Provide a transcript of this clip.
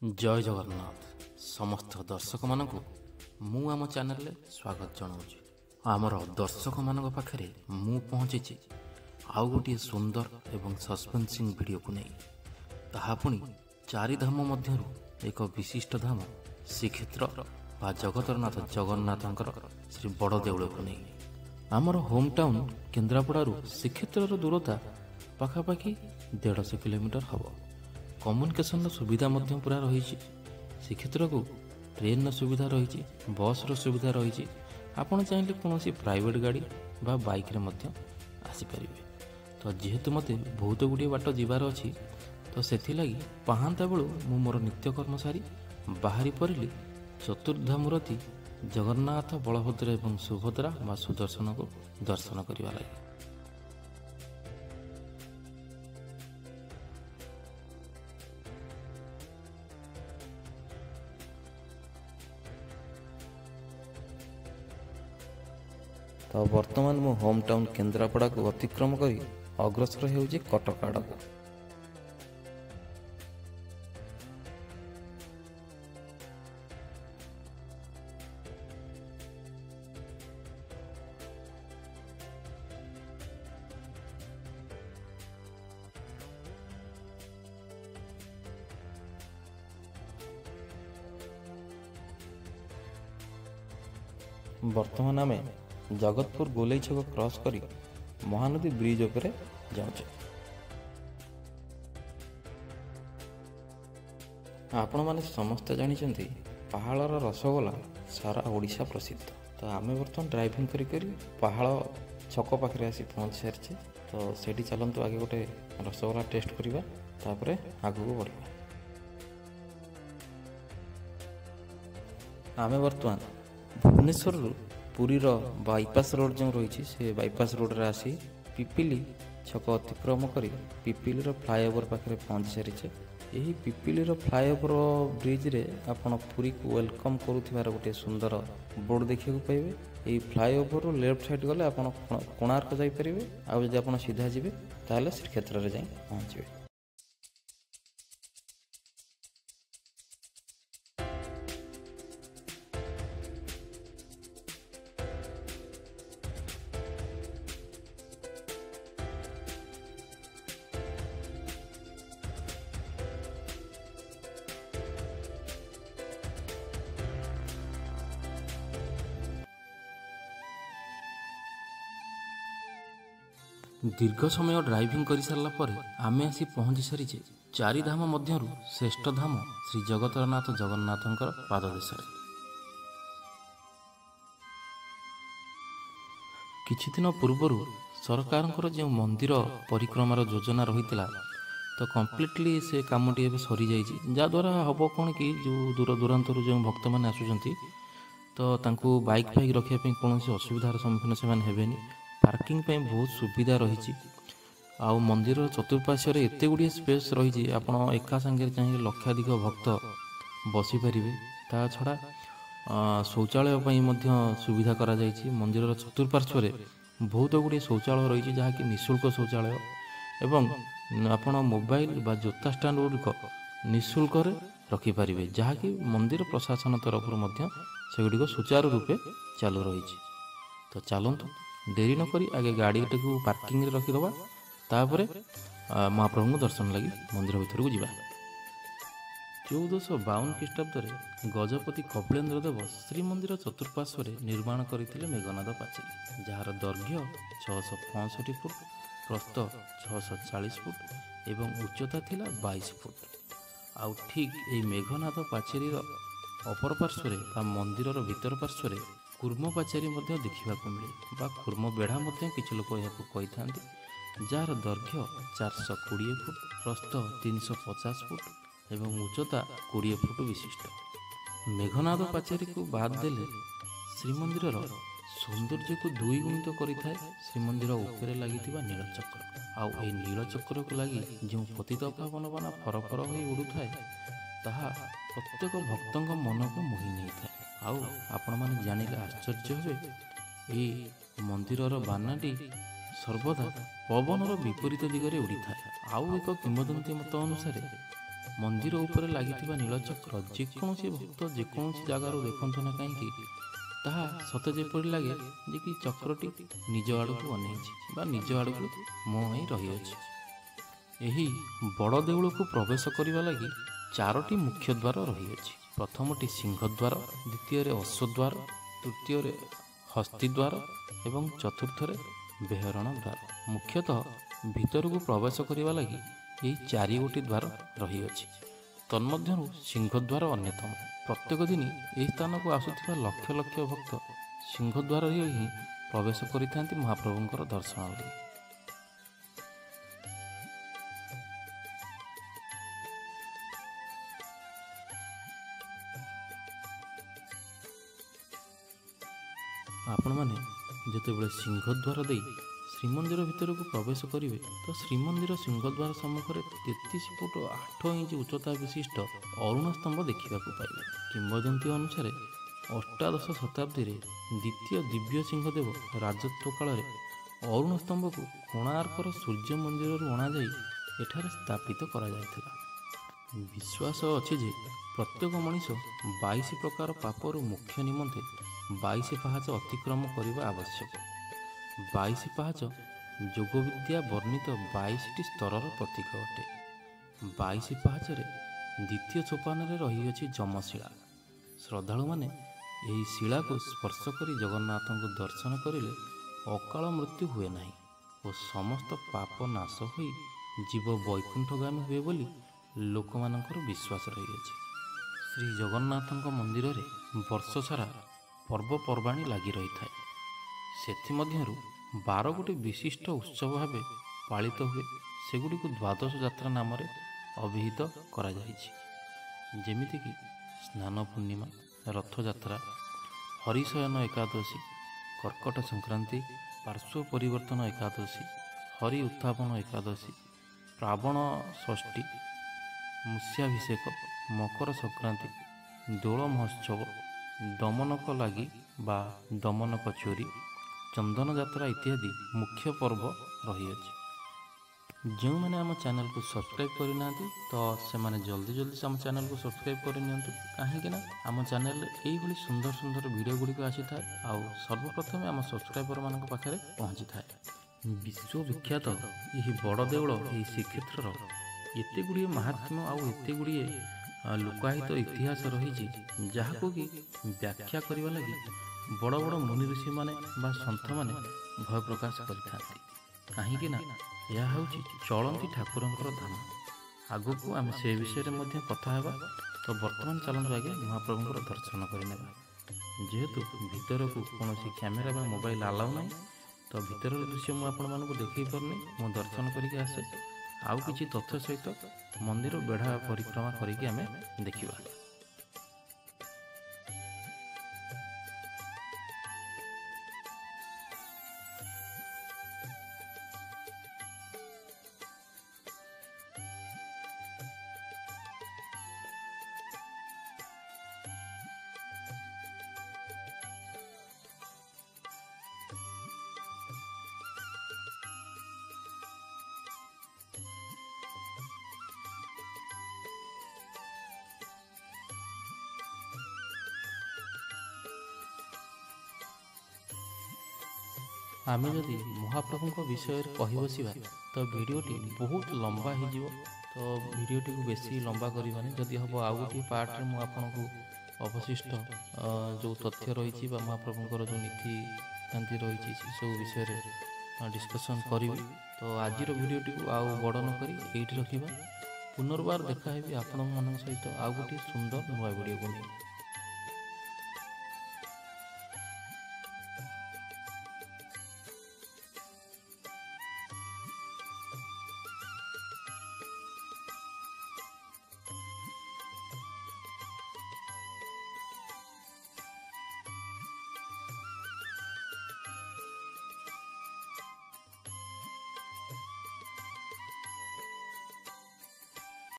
जय जगन्नाथ समस्त दर्शक मानक मु आम चैनल स्वागत जनाऊँ। आमर दर्शक मान पाखे मु पहुँची आउ गोटे सुंदर एवं सस्पेंसिंग वीडियो को नहीं तापुणी चारि धाम मध्यरु एक विशिष्ट धाम श्रीक्षेत्र बा जगतरनाथ जगन्नाथंकर श्री बड़ देउल को नहीं आमर होम टाउन केन्द्रापड़ारू श्रीक्षेत्र दूरता पाखापाखि 150 किलोमीटर हम। कम्युनिकेशन सुविधा मध्य पूरा रही। श्रीक्षेत्र को ट्रेन सुविधा रही, बस सुविधा रही। आपड़ चाहिए कौन प्राइवेट गाड़ी बा बाइक आसीपर। तो जेहेतु मत बहुत गुड़े बाट जीवार अच्छी तो से पहांता बेलू मु मोर नित्यकर्म सारी बाहरी पड़िली चतुर्धामूर्ति जगन्नाथ बलभद्र एवं सुभद्रा बा सुदर्शन को दर्शन करने लगी। तो वर्तमान मो होम टाउन केन्द्रापड़ा को अतिक्रम कर अग्रसर हो कटक आड़ को। वर्तमान आम जगतपुर गोलई छक क्रॉस करी महानदी ब्रिज उपरे जाउछे। आपण माने समस्त जानिचंती पहाड़र रसगोला सारा ओडिशा प्रसिद्ध। तो आमे वर्तमान ड्राइविंग करी करी पहाड़ छक पाखरे आसी पहुंच सारिछे। तो सेठी चलंतु आगे गोटे रसगोला टेस्ट करिबा तापरे आगु को बढ़िबा। आमे वर्तमान भुवनेश्वर पुरीर बाईपास रोड जो रही से बाईपास रोड रे आसी पिपिली छक अतिक्रम कर पिपिली फ्लाईओवर पाखे पहुँच सारी। यही पिपिली फ्लाईओवर ब्रिज रे आपण पुरी को वेलकम करुथिबार गोटे सुंदर बोर्ड देखा पाइबे। यही फ्लाईओवर लेफ्ट साइड गले आपण कोणार्क जाई परिबे। आ जदि आपण सीधा जिबे ताले श्रीक्षेत्र रे जाई पहुँचबे। दीर्घ समय ड्राइविंग कर सारा पर आमे आसी पहुंची सारीचे चारि धाम मध्यरु श्रेष्ठ धाम श्री जगतरनाथ जगन्नाथंकर पाददेश। किछि दिन पूर्वर सरकार जो मंदिर परिक्रमार योजना रही तो कम्प्लीटली से कामटी एवं सरी जाइए। जहाद्वारा हम कौन कि जो दूर दूरांतर जो भक्त मैंने आसुचंती तो तांको बाइक फाइक रखापी कौन असुविधार सम्मुखीन से पार्किंग पे बहुत सुविधा रही। आउ मंदिर चतुर्पार्श्व एत गुड़िए स्पेस रही आपण एका संगे चाहिए लक्षाधिक भक्त बसीपर। ता छड़ा शौचालय सुविधा करा जाइछि। मंदिर चतुर्पार्श्व बहुत गुड़िए शौचालय रही जहाँकि निःशुल्क शौचालय एवं आपण मोबाइल बा जोता स्टैंड गुड़िक निःशुल्क रखिपारे जहाँकि मंदिर प्रशासन तरफ सेगुड़िक सुचारू रूपे चालू रही। तो चलतु देरी नक आगे गाड़ी को पार्किंग रे रखीदबा तापर महाप्रभु दर्शन लगी मंदिर भीतर को जीवा। 1452 ख्रीष्टाब्द गजपति कपिलेन्द्र देव श्रीमंदिर चतुर्पार्श्व निर्माण करते मेघनाद पाचेरी जार दैर्घ्य 665 फुट, प्रस्थ 640 फुट एवं उच्चता थिला 22 फुट। आउ ठीक ये मेघनाद पाचेरीर अपर पार्श्व मंदिर भीतर पार्श्व कूर्म पाचेरी देखा मिले बा कूर्म बेढ़ा किसी लोग यहाँ जार दैर्घ्य 420 फुट, प्रस्थ 350 फुट एवं उच्चता 20 फुट विशिष्ट। मेघनाद पाचेरी को बाद देले श्रीमंदिर सौंदर्य को द्विगुणित करें श्रीमंदिर उपरे लगी नीलचक्र। आउ ए नीलचक्र को लगी जो पतित पावन बाना फरफर हो उड़ू थाए ताहा प्रत्येक भक्तों मन को मोहि नहीं था। आउ आपण माने जानिले आश्चर्य हे ये मंदिरर बानाटी सर्वदा पवनर विपरीत दिगरे उड़ी था। आउ एक किंवदंती मत अनुसार ମନ୍ଦିର ଉପରେ ଲାଗିଥିବା ନୀଳଚକ୍ର ଯେକୌଣସି ଭକ୍ତ ଯେକୌଣସି ଜାଗାରୁ ଦେଖନ୍ତୁ ନା କାହିଁକି ତାହା ସତେ ଯେପରି ଲାଗେ ଯେ କି ଚକ୍ରଟି ନିଜ ଆଡ଼କୁ ଅନେଇଛି ବା ନିଜ ଆଡ଼କୁ ମୁହଁ ହୋଇ ରହିଅଛି। ଏହି ବଡ଼ ଦେଉଳକୁ ପ୍ରବେଶ କରିବା ଲାଗି 4ଟି ମୁଖ୍ୟ ଦ୍ୱାର ରହିଅଛି। ପ୍ରଥମଟି ସିଂହଦ୍ୱାର, ଦ୍ୱିତୀୟରେ ଅଶ୍ୱଦ୍ୱାର, ତୃତୀୟରେ ହସ୍ତିଦ୍ୱାର ଏବଂ ଚତୁର୍ଥରେ ବେହରଣ ଦ୍ୱାର। ମୁଖ୍ୟତଃ ଭିତରକୁ ପ୍ରବେଶ କରିବା ଲାଗି ଏହି 4ଗୋଟି ଦ୍ୱାର ରହିଅଛି। ତନ୍ମଧ୍ୟରୁ ସିଂହଦ୍ୱାର ଅନ୍ୟତମ। ପ୍ରତ୍ୟେକ ଦିନ ଏହି ସ୍ଥାନକୁ ଆସୁଥିବା ଲକ୍ଷ ଲକ୍ଷ ଭକ୍ତ ସିଂହଦ୍ୱାରରେ ହିଁ ପ୍ରବେଶ କରିଥାନ୍ତି ମହାପ୍ରଭୁଙ୍କର ଦର୍ଶନ ଲାଗି। ଆପଣମାନେ ଯେତେବେଳେ ସିଂହଦ୍ୱାର ଦେଇ ଶ୍ରୀମନ୍ଦିର ଭିତରକୁ ପ୍ରବେଶ କରିବେ ତ ଶ୍ରୀମନ୍ଦିର ସିଂହଦ୍ୱାର ସମ୍ମୁଖରେ 33 ଫୁଟ 8 ଇଞ୍ଚ ଉଚ୍ଚତା ବିଶିଷ୍ଟ ଅରୁଣ ସ୍ତମ୍ଭ ଦେଖିବାକୁ ପାଇବେ। କିମ୍ବଦନ୍ତୀ ଅନୁସାରେ ଅଷ୍ଟାଦଶ ଶତାବ୍ଦୀରେ ଦ୍ୱିତୀୟ ଦିବ୍ୟ ସିଂହଦେବ ରାଜତ୍ୱ କାଳରେ ଅରୁଣ ସ୍ତମ୍ଭକୁ କୋଣାର୍କର ସୂର୍ଯ୍ୟ ମନ୍ଦିରରୁ ଅଣାଯାଇ ଏଠାରେ ସ୍ଥାପିତ କରାଯାଇଥିଲା। ବିଶ୍ୱାସ ଅଛି ଯେ ପ୍ରତ୍ୟେକ ମଣିଷ 22 ପ୍ରକାର ପାପରୁ ମୁକ୍ତି ନିମନ୍ତେ 22 ପାହାଚ ଅତିକ୍ରମ କରିବା ଆବଶ୍ୟକ। 22 ପାହାଚ ଯୋଗବିଦ୍ୟା ବର୍ଣ୍ଣିତ 22ଟି ସ୍ତରର ପ୍ରତୀକ ଅଟେ। 22 ପାହାଚରେ ଦ୍ୱିତୀୟ ସୋପାନରେ ରହିଅଛି ଯମଶିଳା। ଶ୍ରଦ୍ଧାଳୁମାନେ ଏହି ଶିଳାକୁ ସ୍ପର୍ଶ କରି ଜଗନ୍ନାଥଙ୍କୁ ଦର୍ଶନ କରିଲେ ଅକାଳ ମୃତ୍ୟୁ ହୁଏ ନାହିଁ ଓ ସମସ୍ତ ପାପ ନାଶ ହୋଇ ଜୀବ ବୈକୁଣ୍ଠଗାମୀ ହୁଏ ବୋଲି ଲୋକମାନଙ୍କର ବିଶ୍ୱାସ ରହିଅଛି। ଶ୍ରୀ ଜଗନ୍ନାଥଙ୍କ ମନ୍ଦିରରେ ବର୍ଷ ସାରା ପର୍ବପର୍ବାଣି ଲାଗି ରହିଥାଏ। ସେଥିମଧ୍ୟରୁ 12 ଗୋଟି ବିଶିଷ୍ଟ ଉତ୍ସବ ଭାବେ ପାଳିତ ହୁଏ। ସେଗୁଡ଼ିକୁ ଦ୍ୱାଦଶ ଯାତ୍ରା ନାମରେ ଅଭିହିତ କରାଯାଇଛି। ଯେମିତିକି ସ୍ନାନ ପୂର୍ଣ୍ଣିମା, ରଥଯାତ୍ରା, ହରିଶୟନ ଏକାଦଶୀ, କର୍କଟ ସଂକ୍ରାନ୍ତି, ପାର୍ଶ୍ୱ ପରିବର୍ତ୍ତନ ଏକାଦଶୀ, ହରି ଉତ୍ଥାପନ ଏକାଦଶୀ, ଶ୍ରାବଣ ଷଷ୍ଠୀ, ମୂଷ୍ୟାଭିଷେକ, ମକର ସଂକ୍ରାନ୍ତି, ଦୋଳ ମହୋତ୍ସବ, ଦମନକ ଲାଗି ବା ଦମନକ ଚୋରି, ଚନ୍ଦନ ଯାତ୍ରା ଇତ୍ୟାଦି ମୁଖ୍ୟ ପର୍ବ ରହିଅଛି। ଯେଉଁମାନେ ଆମ ଚ୍ୟାନେଲକୁ ସବସ୍କ୍ରାଇବ୍ କରିନାହାନ୍ତି ତ ସେମାନେ ଜଲ୍ଦି ଆମ ଚ୍ୟାନେଲକୁ ସବସ୍କ୍ରାଇବ୍ କରିନିଅନ୍ତୁ। କାହିଁକିନା ଆମ ଚ୍ୟାନେଲରେ ଏଇଭଳି ସୁନ୍ଦର ସୁନ୍ଦର ଭିଡ଼ିଓ ଗୁଡ଼ିକ ଆସିଥାଏ ଆଉ ସର୍ବପ୍ରଥମେ ଆମ ସବସ୍କ୍ରାଇବରମାନଙ୍କ ପାଖରେ ପହଞ୍ଚିଥାଏ। ବିଶ୍ୱବିଖ୍ୟାତ ଏହି ବଡ଼ ଦେଉଳ ଏହି ଶ୍ରୀକ୍ଷେତ୍ରର ଏତେ ଗୁଡ଼ିଏ ମାହାତ୍ମ୍ୟ ଆଉ ଏତେ ଗୁଡ଼ିଏ ଲୁକାୟିତ ଇତିହାସ ରହିଛି ଯାହାକୁ କି ବ୍ୟାଖ୍ୟା କରିବା ଲାଗି ବଡ଼ ବଡ଼ ମୁନି ଋଷିମାନେ ବା ସନ୍ଥମାନେ ଭୟ ପ୍ରକାଶ କରିଥାନ୍ତି। କାହିଁକି ନା ଏହା ହେଉଛି ଚଳନ୍ତି ଠାକୁରଙ୍କର ଧାମ। ଆଗକୁ ଆମେ ସେ ବିଷୟରେ ମଧ୍ୟ କଥା ହେବା। ତ ବର୍ତ୍ତମାନ ଚାଲନ୍ତୁ ଆଗେ ମହାପ୍ରଭୁଙ୍କର ଦର୍ଶନ କରିନେବା। ଯେହେତୁ ଭିତରକୁ କୌଣସି କ୍ୟାମେରା ବା ମୋବାଇଲ ଆଲାଉ ନାହିଁ ତ ଭିତରର ଦୃଶ୍ୟ ମୁଁ ଆପଣମାନଙ୍କୁ ଦେଖାଇ ପାରୁନି। ମୁଁ ଦର୍ଶନ କରିକି ଆସେ, ଆଉ କିଛି ତଥ୍ୟ ସହିତ ମନ୍ଦିର ବେଢ଼ା ପରିକ୍ରମା କରିକି ଆମେ ଦେଖିବା। ଆମେ ଯଦି ମହାପ୍ରଭୁଙ୍କ ବିଷୟରେ କହି ବସିବା ତ ଭିଡ଼ିଓଟି ବହୁତ ଲମ୍ବା ହେଇଯିବ। ତ ଭିଡ଼ିଓଟିକୁ ବେଶୀ ଲମ୍ବା କରିବାନି, ଯଦି ହେବ ଆଉ ଗୋଟିଏ ପାର୍ଟରେ ମୁଁ ଆପଣଙ୍କୁ ଅବଶିଷ୍ଟ ଯେଉଁ ତଥ୍ୟ ରହିଛି ବା ମହାପ୍ରଭୁଙ୍କର ଯେଉଁ ନୀତିକାନ୍ତି ରହିଛି ସେସବୁ ବିଷୟରେ ଡିସ୍କସନ୍ କରିବି। ତ ଆଜିର ଭିଡ଼ିଓଟିକୁ ଆଉ ବଡ଼ ନ କରି ଏଇଠି ରଖିବା। ପୁନର୍ବାର ଦେଖା ହେବି ଆପଣମାନଙ୍କ ସହିତ ଆଉ ଗୋଟିଏ ସୁନ୍ଦର ନୂଆ ଭିଡ଼ିଓକୁ ନେଇ।